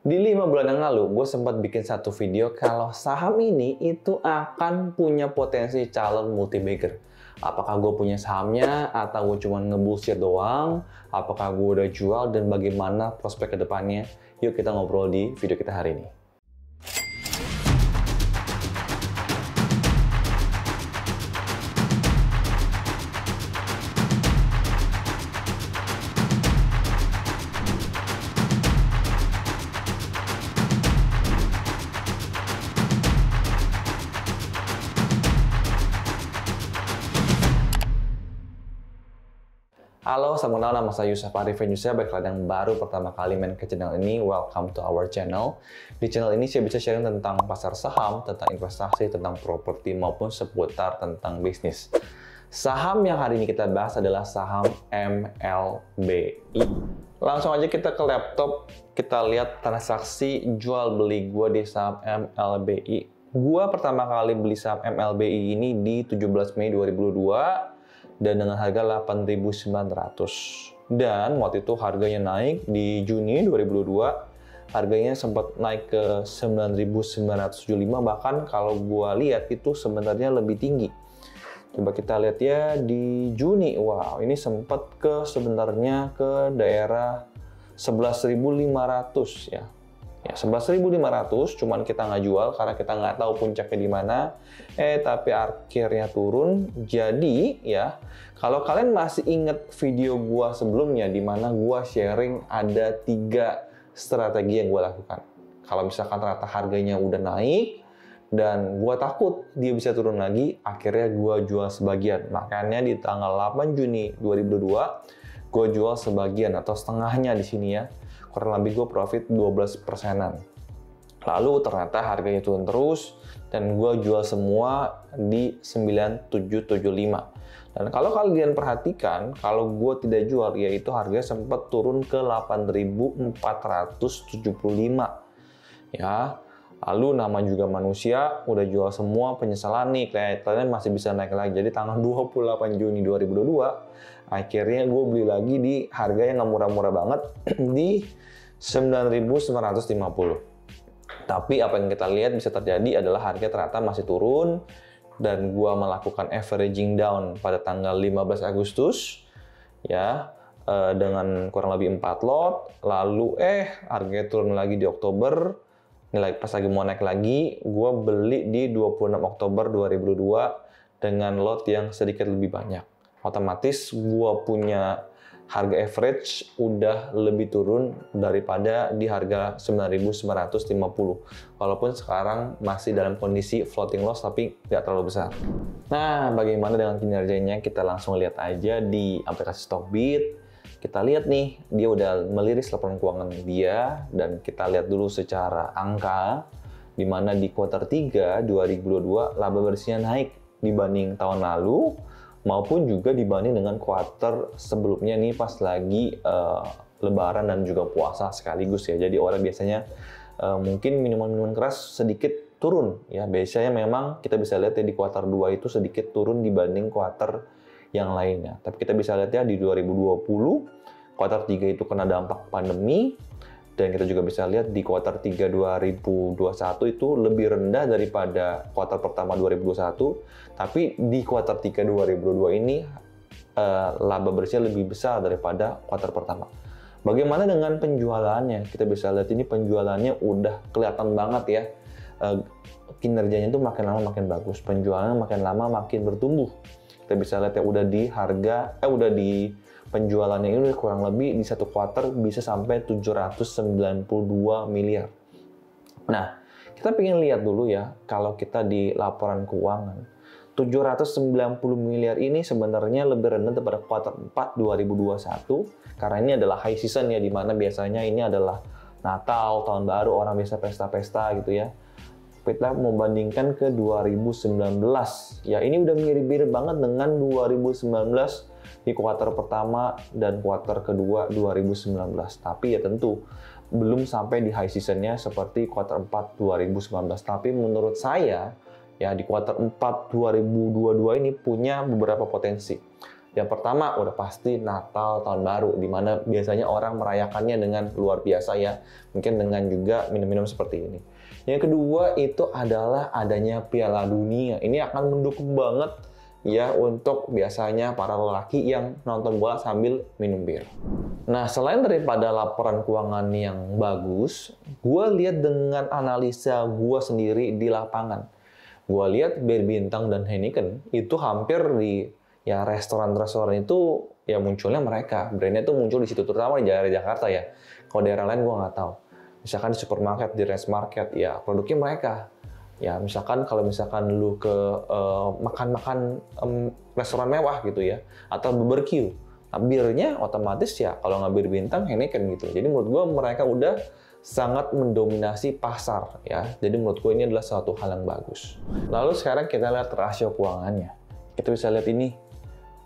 Di 5 bulan yang lalu, gue sempat bikin satu video kalau saham ini itu akan punya potensi calon multi-bagger. Apakah gue punya sahamnya, atau gue cuma nge-bullshit doang, apakah gue udah jual, dan bagaimana prospek ke depannya. Yuk kita ngobrol di video kita hari ini. Halo, selamat kenal, nama saya Yusuf Arif Yusuf. Bagi kalian yang baru pertama kali main ke channel ini, welcome to our channel. Di channel ini saya bisa sharing tentang pasar saham, tentang investasi, tentang properti, maupun seputar tentang bisnis. Saham yang hari ini kita bahas adalah saham MLBI. Langsung aja kita ke laptop, kita lihat transaksi jual beli gue di saham MLBI. Gue pertama kali beli saham MLBI ini di 17 Mei 2022. Dan dengan harga 8.900. Dan waktu itu harganya naik di Juni 2022, harganya sempat naik ke 9.975, bahkan kalau gua lihat itu sebenarnya lebih tinggi. Coba kita lihat ya di Juni, wow ini sempat sebenarnya ke daerah 11.500 ya. Ya, 11.500, cuman kita nggak jual karena kita nggak tahu puncaknya di mana. Tapi akhirnya turun. Jadi ya, kalau kalian masih inget video gua sebelumnya di mana gua sharing ada 3 strategi yang gua lakukan. Kalau misalkan ternyata harganya udah naik dan gua takut dia bisa turun lagi, akhirnya gua jual sebagian. Makanya di tanggal 8 Juni 2022 gua jual sebagian atau setengahnya di sini ya. Kurang lebih gue profit 12%-an. Lalu ternyata harganya turun terus dan gue jual semua di 9.775. Dan kalau kalian perhatikan, kalau gue tidak jual, yaitu harganya sempat turun ke 8.475. Ya. Lalu nama juga manusia, udah jual semua, penyesalan nih, kelihatannya masih bisa naik lagi. Jadi tanggal 28 Juni 2022, akhirnya gue beli lagi di harga yang nggak murah-murah banget, di 9.950. Tapi apa yang kita lihat bisa terjadi adalah harga ternyata masih turun, dan gue melakukan averaging down pada tanggal 15 Agustus, ya, dengan kurang lebih 4 lot, lalu harganya turun lagi di Oktober. Ini pas lagi mau naik lagi, gue beli di 26 Oktober 2022 dengan lot yang sedikit lebih banyak. Otomatis gue punya harga average udah lebih turun daripada di harga 9.950. Walaupun sekarang masih dalam kondisi floating loss tapi nggak terlalu besar. Nah, bagaimana dengan kinerjanya? Kita langsung lihat aja di aplikasi Stockbit. Kita lihat nih, dia udah meliris laporan keuangan dia, dan kita lihat dulu secara angka, di mana di kuartal 3 2022 laba bersihnya naik dibanding tahun lalu, maupun juga dibanding dengan kuartal sebelumnya nih pas lagi lebaran dan juga puasa sekaligus ya. Jadi orang biasanya mungkin minuman-minuman keras sedikit turun ya. Biasanya memang kita bisa lihat ya di kuartal 2 itu sedikit turun dibanding kuartal yang lainnya. Tapi kita bisa lihat ya di 2020 kuartal 3 itu kena dampak pandemi, dan kita juga bisa lihat di kuartal 3 2021 itu lebih rendah daripada kuartal pertama 2021, tapi di kuartal 3 2022 ini laba bersihnya lebih besar daripada kuartal pertama. Bagaimana dengan penjualannya? Kita bisa lihat ini penjualannya udah kelihatan banget ya. Kinerjanya itu makin lama makin bagus, penjualannya makin lama makin bertumbuh. Kita bisa lihat ya udah di penjualannya ini kurang lebih di satu kuartal bisa sampai 792 miliar. Nah, kita pengen lihat dulu ya, kalau kita di laporan keuangan, 790 miliar ini sebenarnya lebih rendah daripada kuartal 4 2021, karena ini adalah high season ya, di mana biasanya ini adalah Natal, tahun baru, orang biasa pesta-pesta gitu ya. Kita membandingkan ke 2019, ya ini udah mirip-mirip banget dengan 2019 di kuartal pertama dan kuartal kedua 2019. Tapi ya tentu belum sampai di high seasonnya seperti kuartal 4 2019. Tapi menurut saya ya di kuartal 4 2022 ini punya beberapa potensi. Yang pertama udah pasti Natal, Tahun Baru, di mana biasanya orang merayakannya dengan luar biasa ya. Mungkin dengan juga minum-minum seperti ini. Yang kedua itu adalah adanya Piala Dunia. Ini akan mendukung banget ya untuk biasanya para lelaki yang nonton bola sambil minum bir. Nah, selain daripada laporan keuangan yang bagus, gue lihat dengan analisa gue sendiri di lapangan. Gue lihat Bir Bintang dan Heineken itu hampir di ya restoran-restoran itu ya munculnya mereka. Brandnya tuh muncul di situ, terutama di daerah Jakarta ya. Kalau daerah lain gue nggak tahu. Misalkan di supermarket, di rest market, ya produknya mereka. Ya misalkan kalau misalkan lu ke makan-makan restoran mewah gitu ya, atau barbecue, nah, birnya otomatis ya kalau nggak Bir Bintang, Heineken gitu. Jadi menurut gue mereka udah sangat mendominasi pasar ya. Jadi menurut gue ini adalah suatu hal yang bagus. Lalu sekarang kita lihat rasio keuangannya. Kita bisa lihat ini.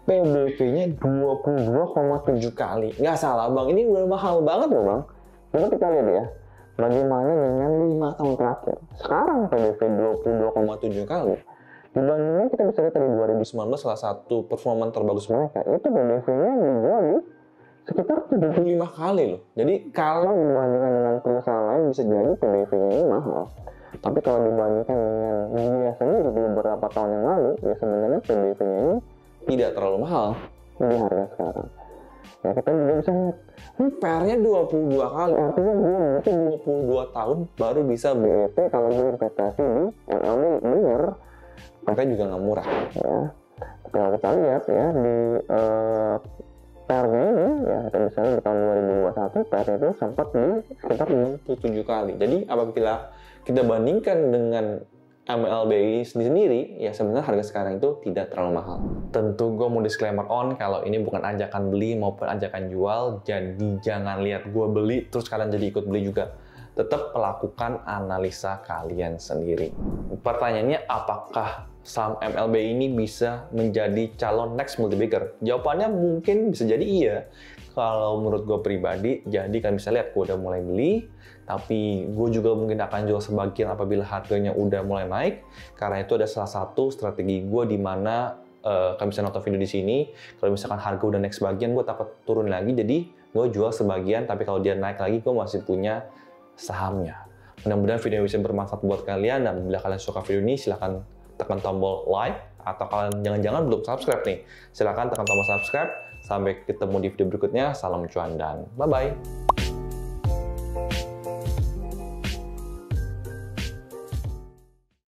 PBV-nya 22,7 kali. Nggak salah bang, ini udah mahal banget loh bang. Coba kita lihat ya. Bagaimana dengan 5 tahun terakhir? Sekarang PBV 22,7 kali. Dibandingnya kita bisa lihat dari 2019 salah satu performa terbagus mereka. Itu PBV-nya dijual di sekitar 75 kali loh. Jadi kalau dibandingkan dengan perusahaan lain bisa jadi PBV-nya ini mahal. Tapi kalau dibandingkan dengan biasanya di beberapa tahun yang lalu, ya sebenarnya PBV-nya ini tidak terlalu mahal di harga sekarang. Ya kita juga bisa lihat, ini PR-nya 22 kali, artinya gue mungkin 22 tahun baru bisa BEP kalau gue investasi di MLB bener. PR-nya juga nggak murah. Ya. Kalau kita lihat ya di PR-nya ini, ya kita misalnya di tahun 2021, PR-nya itu sempat di sekitar 57 kali. Jadi apabila kita bandingkan dengan MLBI sendiri, ya sebenarnya harga sekarang itu tidak terlalu mahal. Tentu gue mau disclaimer on kalau ini bukan ajakan beli maupun ajakan jual, jadi jangan lihat gue beli terus kalian jadi ikut beli juga. Tetap lakukan analisa kalian sendiri. Pertanyaannya, apakah saham MLBI ini bisa menjadi calon next multibagger? Jawabannya mungkin bisa jadi iya. Kalau menurut gue pribadi, jadi kalian bisa lihat gue udah mulai beli, tapi gue juga mungkin akan jual sebagian apabila harganya udah mulai naik. Karena itu ada salah satu strategi gue di mana kalian bisa nonton video di sini. Kalau misalkan harga udah naik sebagian, gue takut turun lagi, jadi gue jual sebagian. Tapi kalau dia naik lagi, gue masih punya sahamnya. Mudah-mudahan video bisa bermanfaat buat kalian. Dan bila kalian suka video ini, silahkan tekan tombol like. Atau kalian jangan-jangan belum subscribe nih, silahkan tekan tombol subscribe. Sampai ketemu di video berikutnya. Salam cuan dan bye-bye.